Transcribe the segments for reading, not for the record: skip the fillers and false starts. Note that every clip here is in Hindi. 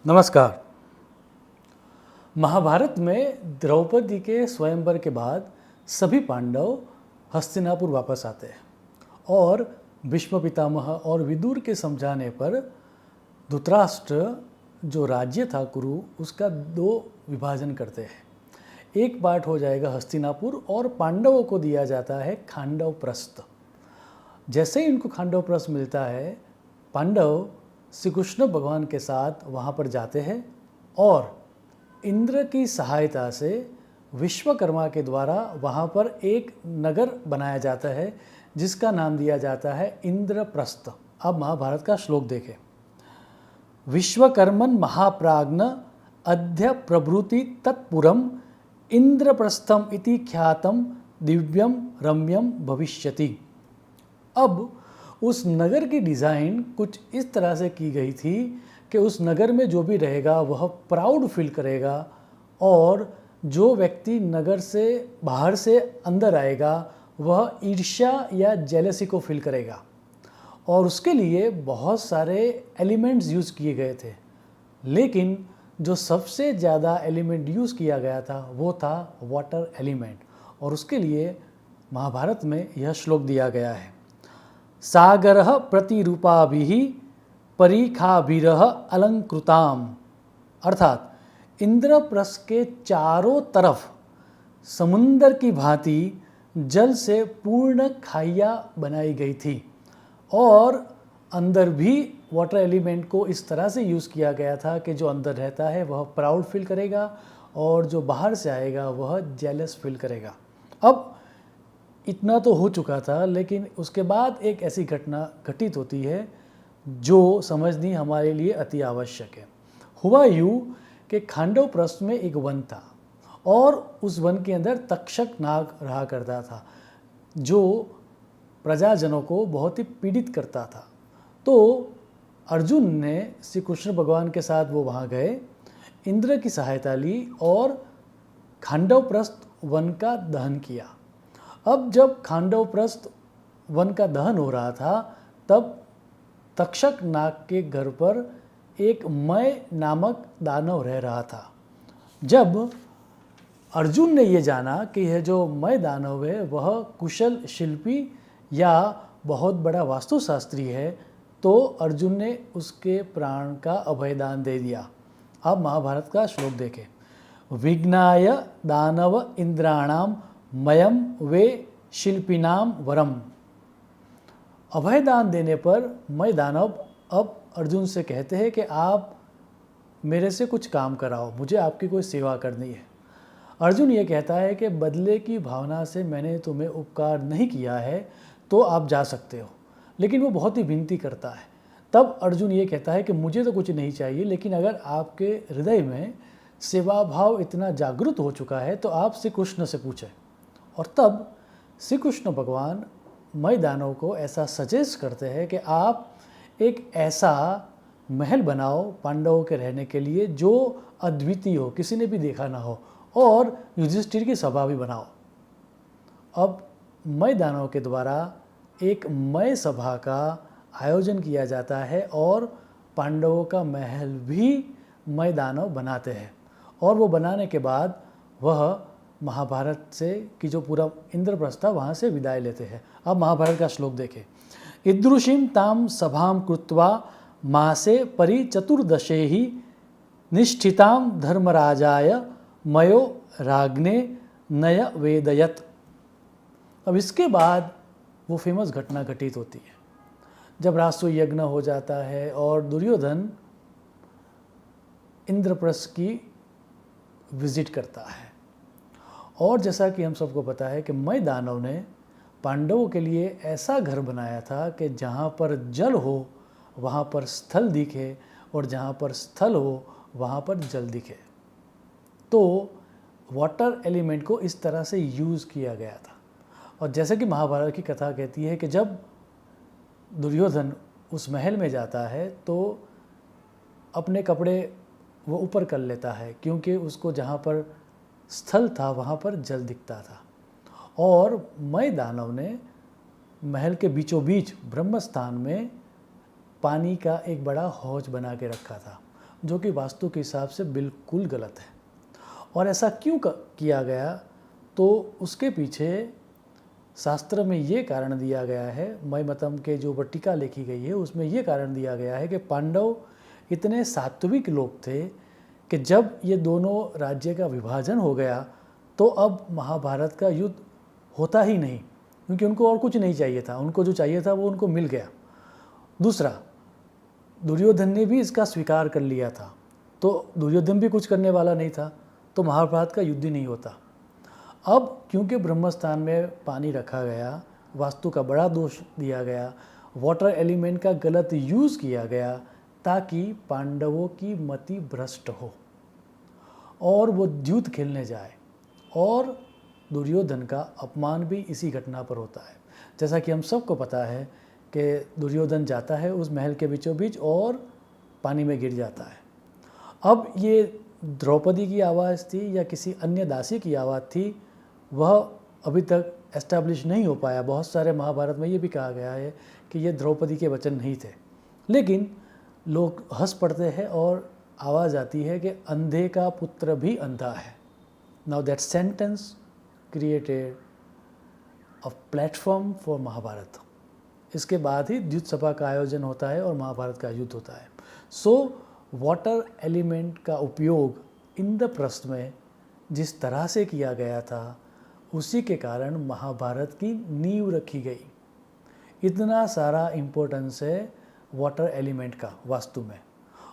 नमस्कार। महाभारत में द्रौपदी के स्वयंवर के बाद सभी पांडव हस्तिनापुर वापस आते हैं और भीष्म पितामह और विदुर के समझाने पर धृतराष्ट्र जो राज्य था कुरु उसका दो विभाजन करते हैं। एक पार्ट हो जाएगा हस्तिनापुर और पांडवों को दिया जाता है खांडव प्रस्थ। जैसे ही इनको खांडव प्रस्थ मिलता है, पांडव श्री कृष्ण भगवान के साथ वहाँ पर जाते हैं और इंद्र की सहायता से विश्वकर्मा के द्वारा वहाँ पर एक नगर बनाया जाता है जिसका नाम दिया जाता है इंद्रप्रस्थ। अब महाभारत का श्लोक देखें। विश्वकर्मन महाप्राज्ञ अद्य प्रभृति तत्पुरम इंद्रप्रस्थम इति ख्यातम दिव्यम रम्यम भविष्यति। अब उस नगर की डिज़ाइन कुछ इस तरह से की गई थी कि उस नगर में जो भी रहेगा वह प्राउड फील करेगा और जो व्यक्ति नगर से बाहर से अंदर आएगा वह ईर्ष्या या जेलसी को फील करेगा। और उसके लिए बहुत सारे एलिमेंट्स यूज़ किए गए थे, लेकिन जो सबसे ज़्यादा एलिमेंट यूज़ किया गया था वो था वाटर एलिमेंट। और उसके लिए महाभारत में यह श्लोक दिया गया है। सागरः प्रतिरूपाभिः परिखाभिरः अलंकृताम। अर्थात इंद्रप्रस्थ के चारों तरफ समुंदर की भांति जल से पूर्ण खाइयाँ बनाई गई थी और अंदर भी वाटर एलिमेंट को इस तरह से यूज़ किया गया था कि जो अंदर रहता है वह प्राउड फील करेगा और जो बाहर से आएगा वह जेलस फील करेगा। अब इतना तो हो चुका था, लेकिन उसके बाद एक ऐसी घटना घटित होती है जो समझनी हमारे लिए अति आवश्यक है। हुआ यूँ कि खांडव प्रस्थ में एक वन था और उस वन के अंदर तक्षक नाग रहा करता था जो प्रजाजनों को बहुत ही पीड़ित करता था। तो अर्जुन ने श्री कृष्ण भगवान के साथ वो वहाँ गए, इंद्र की सहायता ली और खांडव प्रस्थ वन का दहन किया। अब जब खांडव प्रस्थ वन का दहन हो रहा था तब तक्षक नाग के घर पर एक मय नामक दानव रह रहा था। जब अर्जुन ने ये जाना कि यह जो मय दानव है वह कुशल शिल्पी या बहुत बड़ा वास्तुशास्त्री है, तो अर्जुन ने उसके प्राण का अभयदान दे दिया। अब महाभारत का श्लोक देखें। विघ्नाय दानव इंद्राणाम मयम वे शिल्पिनाम वरम। अभयदान देने पर मय दानव अब अर्जुन से कहते हैं कि आप मेरे से कुछ काम कराओ, मुझे आपकी कोई सेवा करनी है। अर्जुन ये कहता है कि बदले की भावना से मैंने तुम्हें उपकार नहीं किया है तो आप जा सकते हो, लेकिन वो बहुत ही विनती करता है। तब अर्जुन ये कहता है कि मुझे तो कुछ नहीं चाहिए, लेकिन अगर आपके हृदय में सेवा भाव इतना जागृत हो चुका है तो आप श्री कृष्ण से पूछें। और तब श्री कृष्ण भगवान मय दानव को ऐसा सजेस्ट करते हैं कि आप एक ऐसा महल बनाओ पांडवों के रहने के लिए जो अद्वितीय हो, किसी ने भी देखा ना हो, और युधिष्ठिर की सभा भी बनाओ। अब मय दानव के द्वारा एक मय सभा का आयोजन किया जाता है और पांडवों का महल भी मय दानव बनाते हैं। और वो बनाने के बाद वह महाभारत से कि जो पूरा इंद्रप्रस्थ था वहाँ से विदाई लेते हैं। अब महाभारत का श्लोक देखें। ईदृशीं ताम सभां कृत्वा मासे परि चतुर्दशे ही निष्ठितां धर्मराजाय मयो राज्ञे नय वेदयत। अब इसके बाद वो फेमस घटना घटित होती है जब राष्ट्रीय यज्ञ हो जाता है और दुर्योधन इंद्रप्रस्थ की विजिट करता है। और जैसा कि हम सबको पता है कि मय दानव ने पांडवों के लिए ऐसा घर बनाया था कि जहाँ पर जल हो वहाँ पर स्थल दिखे और जहाँ पर स्थल हो वहाँ पर जल दिखे। तो वाटर एलिमेंट को इस तरह से यूज़ किया गया था। और जैसे कि महाभारत की कथा कहती है कि जब दुर्योधन उस महल में जाता है तो अपने कपड़े वो ऊपर कर लेता है, क्योंकि उसको जहाँ पर स्थल था वहाँ पर जल दिखता था। और मय दानव ने महल के बीचों बीच ब्रह्मस्थान में पानी का एक बड़ा हौज बना के रखा था। जो कि वास्तु के हिसाब से बिल्कुल गलत है। और ऐसा क्यों किया गया, तो उसके पीछे शास्त्र में ये कारण दिया गया है, मयमतम के जो वटिका लिखी गई है उसमें ये कारण दिया गया है कि पांडव इतने सात्विक लोग थे कि जब ये दोनों राज्य का विभाजन हो गया तो अब महाभारत का युद्ध होता ही नहीं, क्योंकि उनको और कुछ नहीं चाहिए था, उनको जो चाहिए था वो उनको मिल गया। दूसरा, दुर्योधन ने भी इसका स्वीकार कर लिया था, तो दुर्योधन भी कुछ करने वाला नहीं था, तो महाभारत का युद्ध ही नहीं होता। अब क्योंकि ब्रह्मस्थान में पानी रखा गया, वास्तु का बड़ा दोष दिया गया, वाटर एलिमेंट का गलत यूज़ किया गया ताकि पांडवों की मति भ्रष्ट हो और वो युद्ध खेलने जाए, और दुर्योधन का अपमान भी इसी घटना पर होता है। जैसा कि हम सबको पता है कि दुर्योधन जाता है उस महल के बीचों बीच और पानी में गिर जाता है। अब ये द्रौपदी की आवाज़ थी या किसी अन्य दासी की आवाज़ थी, वह अभी तक एस्टैब्लिश नहीं हो पाया। बहुत सारे महाभारत में ये भी कहा गया है कि ये द्रौपदी के वचन नहीं थे, लेकिन लोग हंस पड़ते हैं और आवाज़ आती है कि अंधे का पुत्र भी अंधा है। Now that sentence created a platform for Mahabharat. इसके बाद ही युद्ध सभा का आयोजन होता है और महाभारत का युद्ध होता है। सो वाटर एलिमेंट का उपयोग इंद्रप्रस्थ में जिस तरह से किया गया था, उसी के कारण महाभारत की नींव रखी गई। इतना सारा इम्पोर्टेंस है वाटर एलिमेंट का वास्तु में,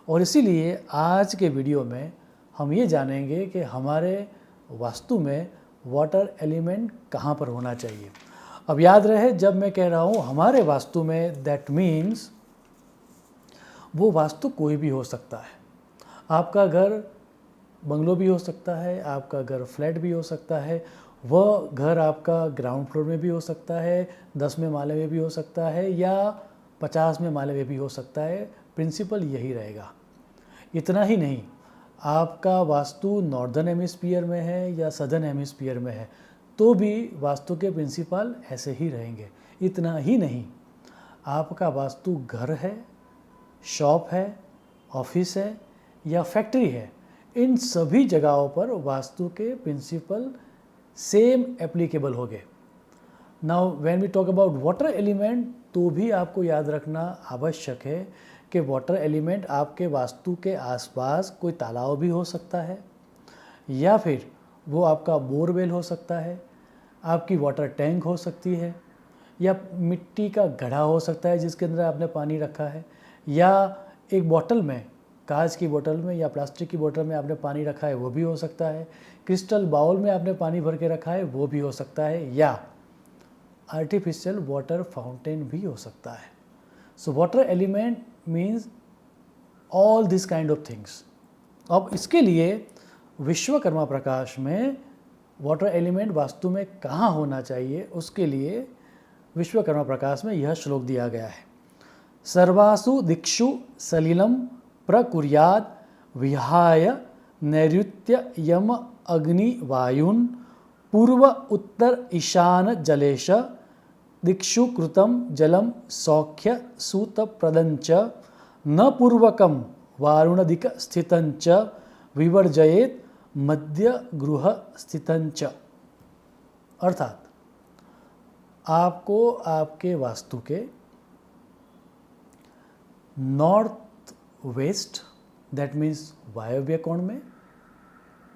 और इसीलिए आज के वीडियो में हम ये जानेंगे कि हमारे वास्तु में वाटर एलिमेंट कहाँ पर होना चाहिए। अब याद रहे, जब मैं कह रहा हूँ हमारे वास्तु में, दैट मीन्स वो वास्तु कोई भी हो सकता है। आपका घर बंगलो भी हो सकता है, आपका घर फ्लैट भी हो सकता है, वह घर आपका ग्राउंड फ्लोर में भी हो सकता है, 10वें माले में भी हो सकता है, या 50वें माले में भी हो सकता है। प्रिंसिपल यही रहेगा। इतना ही नहीं, आपका वास्तु नॉर्दर्न हेमिस्फीयर में है या सदर्न हेमिस्फीयर में है, तो भी वास्तु के प्रिंसिपल ऐसे ही रहेंगे। इतना ही नहीं, आपका वास्तु घर है, शॉप है, ऑफिस है या फैक्ट्री है, इन सभी जगहों पर वास्तु के प्रिंसिपल सेम एप्लीकेबल होंगे। Now when we talk about water element, तो भी आपको याद रखना आवश्यक है कि वाटर एलिमेंट आपके वास्तु के आसपास कोई तालाब भी हो सकता है, या फिर वो आपका बोरवेल हो सकता है, आपकी वाटर टैंक हो सकती है, या मिट्टी का घड़ा हो सकता है जिसके अंदर आपने पानी रखा है, या एक बोतल में, कांच की बोतल में या प्लास्टिक की बोतल में आपने पानी रखा है, वो भी हो सकता है। क्रिस्टल बाउल में आपने पानी भर के रखा है, वो भी हो सकता है, या आर्टिफिशियल वाटर फाउंटेन भी हो सकता है। So water element means all this kind of things. अब इसके लिए विश्वकर्मा प्रकाश में वाटर एलिमेंट वास्तु में कहाँ होना चाहिए, उसके लिए विश्वकर्मा प्रकाश में यह श्लोक दिया गया है। सर्वासु दिक्षु सलिलम प्रकुर्याद विहाय नैऋत्य यम अग्नि वायुन पूर्व उत्तर ईशान जलेश दिक्षु कृतं जलम सौख्य सूत प्रदंच न पूर्वकम वारुणदिक स्थितंच विवर्जयेत मध्य गृह स्थितंच। अर्थात आपको आपके वास्तु के नॉर्थ वेस्ट, दैट मीन्स वायव्य कोण में,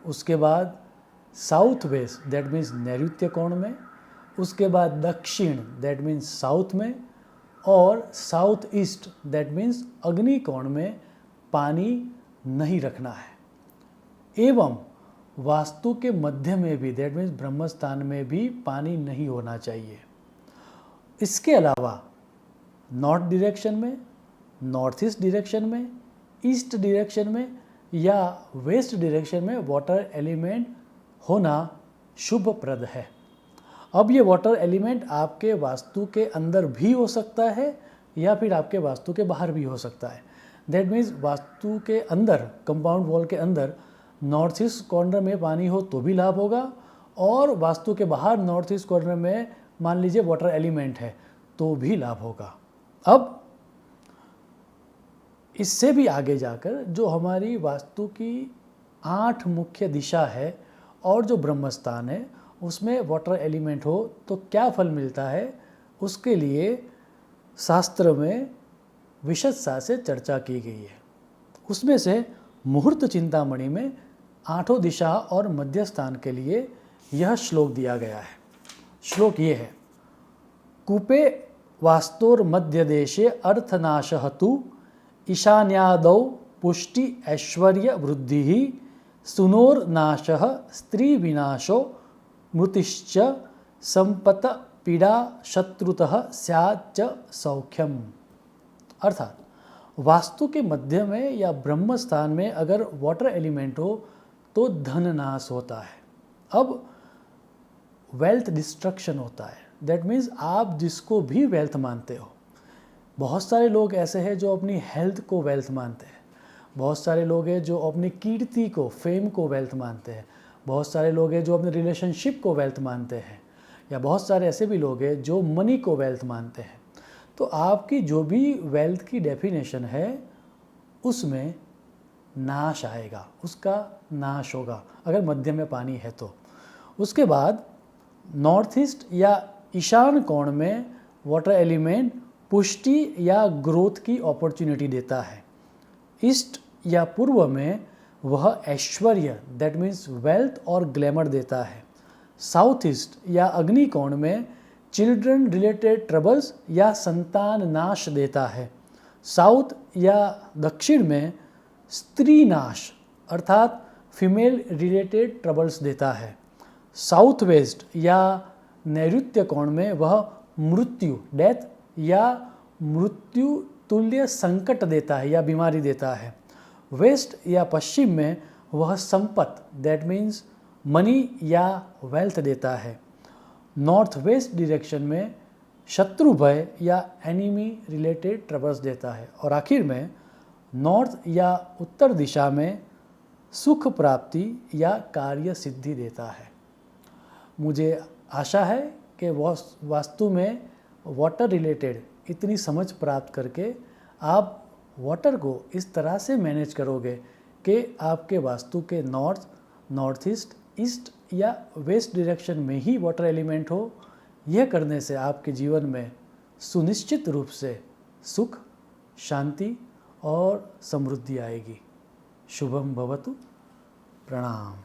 उसके बाद साउथ वेस्ट, दैट मीन्स नैऋत्य कोण में, उसके बाद दक्षिण, दैट मीन्स साउथ में, और साउथ ईस्ट, दैट मीन्स अग्नि कोण में पानी नहीं रखना है। एवं वास्तु के मध्य में भी, दैट मीन्स ब्रह्मस्थान में भी पानी नहीं होना चाहिए। इसके अलावा नॉर्थ डायरेक्शन में, नॉर्थ ईस्ट डायरेक्शन में, ईस्ट डायरेक्शन में या वेस्ट डायरेक्शन में वाटर एलिमेंट होना शुभप्रद है। अब ये वाटर एलिमेंट आपके वास्तु के अंदर भी हो सकता है या फिर आपके वास्तु के बाहर भी हो सकता है। दैट मीन्स वास्तु के अंदर, कंपाउंड वॉल के अंदर नॉर्थ ईस्ट कॉर्नर में पानी हो तो भी लाभ होगा, और वास्तु के बाहर नॉर्थ ईस्ट कॉर्नर में मान लीजिए वाटर एलिमेंट है तो भी लाभ होगा। अब इससे भी आगे जाकर जो हमारी वास्तु की 8 मुख्य दिशा है और जो ब्रह्मस्थान है उसमें वाटर एलिमेंट हो तो क्या फल मिलता है, उसके लिए शास्त्र में विशदता से चर्चा की गई है। उसमें से मुहूर्त चिंतामणि में 8 दिशा और मध्य स्थान के लिए यह श्लोक दिया गया है। श्लोक ये है, कूपे वास्तोर्मध्य देशे अर्थनाशः तु ईशान्यादौ पुष्टि ऐश्वर्य वृद्धि सुनोर्नाशः स्त्री विनाशो मृतिश्च संपत पीड़ा शत्रुतः स्याच्च सौख्यम। अर्थात वास्तु के मध्य में या ब्रह्म स्थान में अगर वाटर एलिमेंट हो तो धन नाश होता है। अब वेल्थ डिस्ट्रक्शन होता है। दैट मीन्स आप जिसको भी वेल्थ मानते हो, बहुत सारे लोग ऐसे हैं जो अपनी हेल्थ को वेल्थ मानते हैं, बहुत सारे लोग हैं जो अपनी कीर्ति को, फेम को वेल्थ मानते हैं, बहुत सारे लोग हैं जो अपने रिलेशनशिप को वेल्थ मानते हैं, या बहुत सारे ऐसे भी लोग हैं जो मनी को वेल्थ मानते हैं। तो आपकी जो भी वेल्थ की डेफिनेशन है उसमें नाश आएगा, उसका नाश होगा अगर मध्य में पानी है तो। उसके बाद नॉर्थ ईस्ट या ईशान कोण में वाटर एलिमेंट पुष्टि या ग्रोथ की अपॉर्चुनिटी देता है। ईस्ट या पूर्व में वह ऐश्वर्य, दैट मीन्स वेल्थ और ग्लैमर देता है। साउथ ईस्ट या अग्नि कोण में चिल्ड्रन रिलेटेड ट्रबल्स या संतान नाश देता है। साउथ या दक्षिण में स्त्री नाश अर्थात फीमेल रिलेटेड ट्रबल्स देता है। साउथ वेस्ट या नैऋत्य कोण में वह मृत्यु, डेथ या मृत्यु तुल्य संकट देता है या बीमारी देता है। वेस्ट या पश्चिम में वह संपत, दैट मीन्स मनी या वेल्थ देता है। नॉर्थ वेस्ट डायरेक्शन में शत्रु भय या एनिमी रिलेटेड ट्रबल्स देता है। और आखिर में नॉर्थ या उत्तर दिशा में सुख प्राप्ति या कार्य सिद्धि देता है। मुझे आशा है कि वास्तु में वाटर रिलेटेड इतनी समझ प्राप्त करके आप वाटर को इस तरह से मैनेज करोगे कि आपके वास्तु के नॉर्थ, नॉर्थ ईस्ट, ईस्ट या वेस्ट डायरेक्शन में ही वाटर एलिमेंट हो। यह करने से आपके जीवन में सुनिश्चित रूप से सुख, शांति और समृद्धि आएगी। शुभम भवतु। प्रणाम।